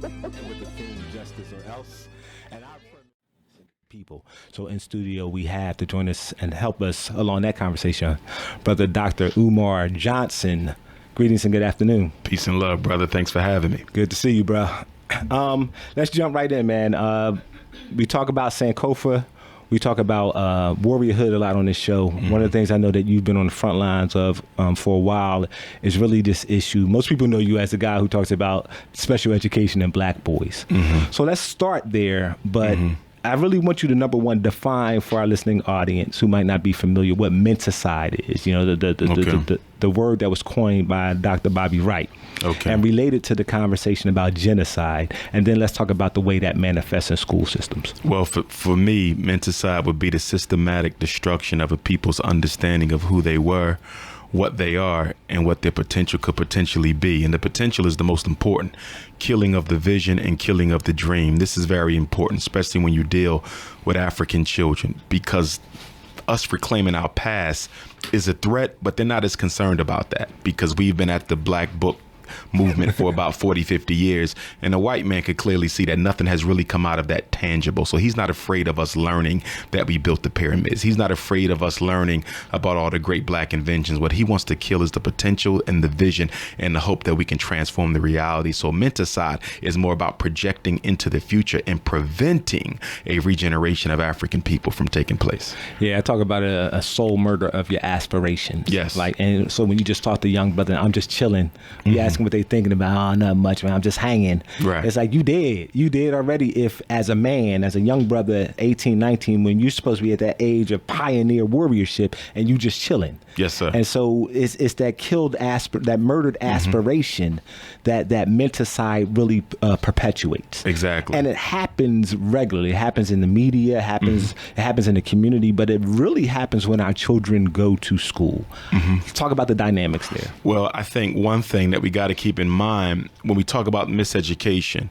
with the theme justice or else. And our people. So in studio we have to join us and help us along that conversation, Brother Dr. Umar Johnson. Greetings and good afternoon. Peace and love, brother. Thanks for having me. Good to see you, bro. Let's jump right in, man. We talk about Sankofa. We talk about warriorhood a lot on this show. Mm-hmm. One of the things I know that you've been on the front lines of for a while is really this issue. Most people know you as the guy who talks about special education and black boys. Mm-hmm. So let's start there. But I really want you to, number one, define for our listening audience who might not be familiar what Mentacide is. You know, the word that was coined by Dr. Bobby Wright. Okay. And related to the conversation about genocide. And then let's talk about the way that manifests in school systems. Well, for me, Mentacide would be the systematic destruction of a people's understanding of who they were, what they are, and what their potential could potentially be. And the potential is the most important. Killing of the vision and killing of the dream. This is very important, especially when you deal with African children, because us reclaiming our past is a threat, but they're not as concerned about that because we've been at the Black Book movement for about 40, 50 years. And a white man could clearly see that nothing has really come out of that tangible. So he's not afraid of us learning that we built the pyramids. He's not afraid of us learning about all the great black inventions. What he wants to kill is the potential and the vision and the hope that we can transform the reality. So Mentacide is more about projecting into the future and preventing a regeneration of African people from taking place. Yeah, I talk about a soul murder of your aspirations. Yes. And so when you just talk to young brother, I'm just chilling. You ask what they thinking about. Oh, not much, man. I'm just hanging. Right. It's like you did already. If as a man, as a young brother, 18, 19, when you're supposed to be at that age of pioneer warriorship, and you just chilling. Yes, sir. And so it's that killed that murdered aspiration that Mentacide really perpetuates. Exactly. And it happens regularly. It happens in the media. It happens in the community. But it really happens when our children go to school. Let's talk about the dynamics there. Well, I think one thing that we got to keep in mind when we talk about miseducation,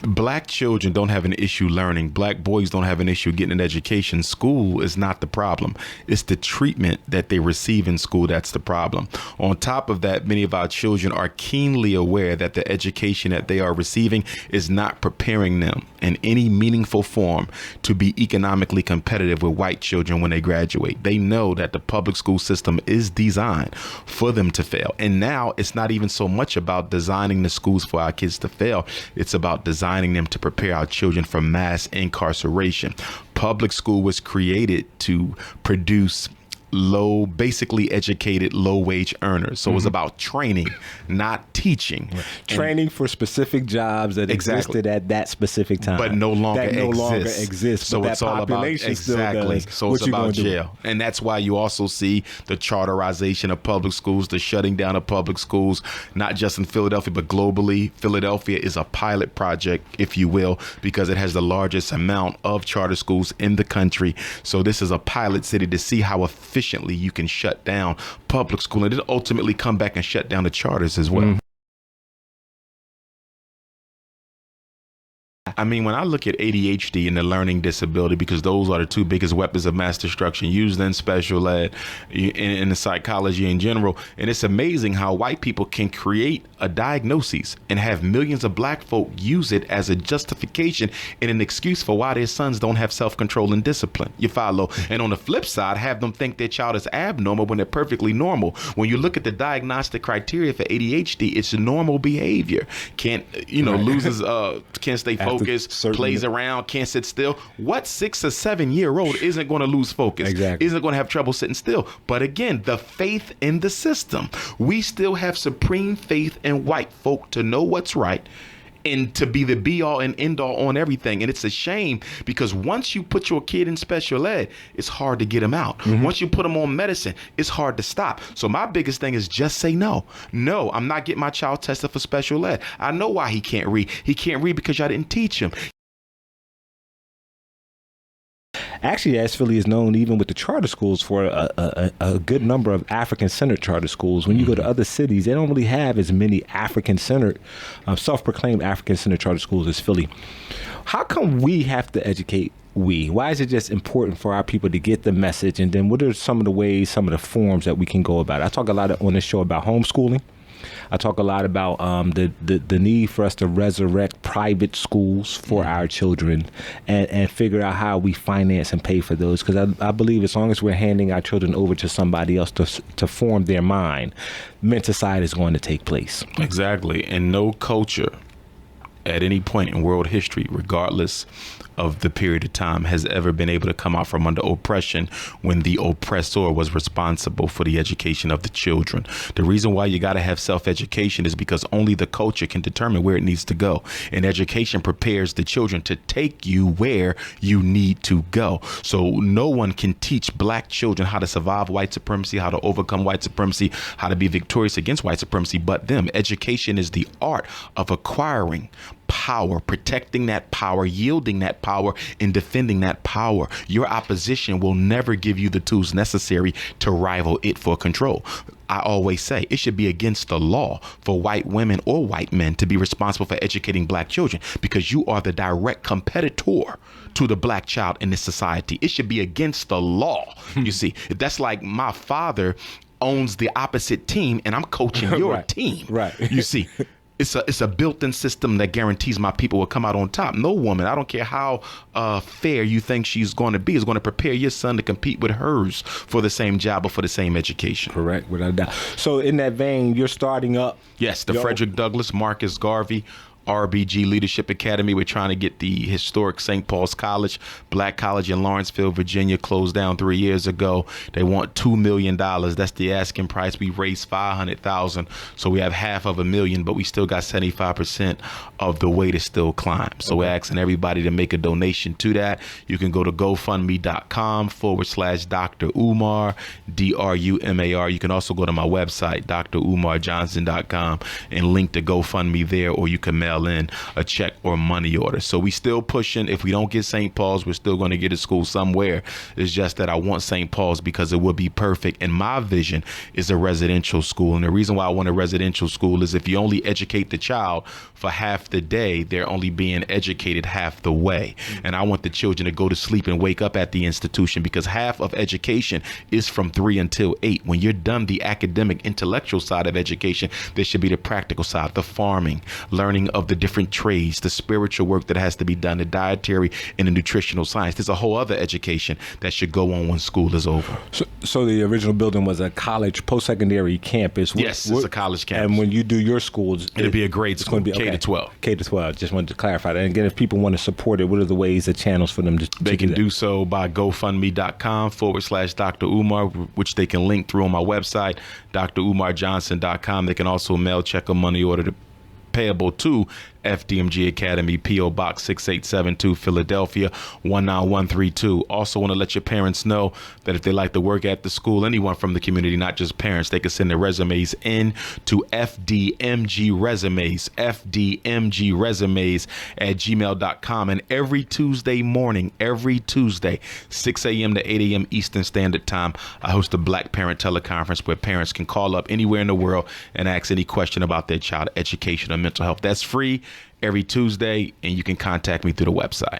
black children don't have an issue learning. Black boys don't have an issue getting an education. School is not the problem. It's the treatment that they receive in school that's the problem. On top of that, many of our children are keenly aware that the education that they are receiving is not preparing them in any meaningful form to be economically competitive with white children when they graduate. They know that the public school system is designed for them to fail. And now it's not even so much about designing the schools for our kids to fail. It's about designing them to prepare our children for mass incarceration. Public school was created to produce basically educated, low-wage earners. So it was about training, not teaching. Training for specific jobs that existed at that specific time, but no longer exist. So it's all about exactly. So it's about jail, and that's why you also see the charterization of public schools, the shutting down of public schools, not just in Philadelphia but globally. Philadelphia is a pilot project, if you will, because it has the largest amount of charter schools in the country. So this is a pilot city to see how efficiently you can shut down public school and then ultimately come back and shut down the charters as well. I mean, when I look at ADHD and the learning disability, because those are the two biggest weapons of mass destruction used in special ed, in the psychology in general, and it's amazing how white people can create a diagnosis and have millions of black folk use it as a justification and an excuse for why their sons don't have self-control and discipline. You follow? And on the flip side, have them think their child is abnormal when they're perfectly normal. When you look at the diagnostic criteria for ADHD, it's normal behavior. Loses, can't stay focused. Plays around, can't sit still. What 6 or 7 year old isn't going to lose focus? Exactly. Isn't going to have trouble sitting still? But again, the faith in the system. We still have supreme faith in white folk to know what's right and to be the be all and end all on everything. And it's a shame because once you put your kid in special ed, it's hard to get them out. Once you put them on medicine, it's hard to stop. So my biggest thing is just say no. No, I'm not getting my child tested for special ed. I know why he can't read. He can't read because y'all didn't teach him. Actually, as Philly is known, even with the charter schools, for a good number of African-centered charter schools. When you go to other cities, they don't really have as many African-centered, self-proclaimed African-centered charter schools as Philly. How come we have to educate Why is it just important for our people to get the message? And then what are some of the ways, some of the forms that we can go about it? I talk a lot on this show about homeschooling. I talk a lot about the need for us to resurrect private schools for our children and figure out how we finance and pay for those. Because I believe as long as we're handing our children over to somebody else to form their mind, Mentacide is going to take place. Exactly. And no culture at any point in world history, regardless of the period of time, has ever been able to come out from under oppression when the oppressor was responsible for the education of the children. The reason why you got to have self-education is because only the culture can determine where it needs to go. And education prepares the children to take you where you need to go. So no one can teach black children how to survive white supremacy, how to overcome white supremacy, how to be victorious against white supremacy, but them. Education is the art of acquiring power, protecting that power, yielding that power, and defending that power. Your opposition will never give you the tools necessary to rival it for control. I always say it should be against the law for white women or white men to be responsible for educating black children, because you are the direct competitor to the black child in this society. It should be against the law. You see, that's like my father owns the opposite team and I'm coaching your team. Right. You see, it's a built-in system that guarantees my people will come out on top. No woman, I don't care how fair you think she's going to be, is going to prepare your son to compete with hers for the same job or for the same education. Correct, without a doubt. So in that vein, you're starting up. Yes, the Frederick Douglass Marcus Garvey RBG Leadership Academy. We're trying to get the historic St. Paul's College, black college in Lawrenceville, Virginia, closed down 3 years ago. They want $2 million. That's the asking price. We raised $500,000, so we have $500,000, but we still got 75% of the way to still climb. So we're asking everybody to make a donation to that. You can go to GoFundMe.com/Dr. Umar, DRUMAR. You can also go to my website, drumarjohnson.com, and link to GoFundMe there, or you can mail in a check or money order. So we still pushing. If we don't get St. Paul's, we're still going to get a school somewhere. It's just that I want St. Paul's because it would be perfect. And my vision is a residential school. And the reason why I want a residential school is if you only educate the child for half the day, they're only being educated half the way. And I want the children to go to sleep and wake up at the institution, because half of education is from 3 until 8. When you're done the academic, intellectual side of education, there should be the practical side, the farming, learning of the different trades, the spiritual work that has to be done, the dietary and the nutritional science. There's a whole other education that should go on when school is over. So the original building was a college post-secondary campus. Yes, it's a college campus. And when you do your schools, it'll be a grade school, be, K to 12. K to 12. Just wanted to clarify that. And again, if people want to support it, what are the ways, the channels for them to They can do so by GoFundMe.com/Dr. Umar, which they can link through on my website, drumarjohnson.com. They can also mail, check, or money order to payable to FDMG Academy, P.O. Box 6872, Philadelphia 19132. Also want to let your parents know that if they like to work at the school, anyone from the community, not just parents, they can send their resumes in to FDMG Resumes, FDMG Resumes @gmail.com. And every Tuesday morning, 6 a.m. to 8 a.m. Eastern Standard Time, I host a Black Parent Teleconference where parents can call up anywhere in the world and ask any question about their child education or mental health. That's free every Tuesday, and you can contact me through the website.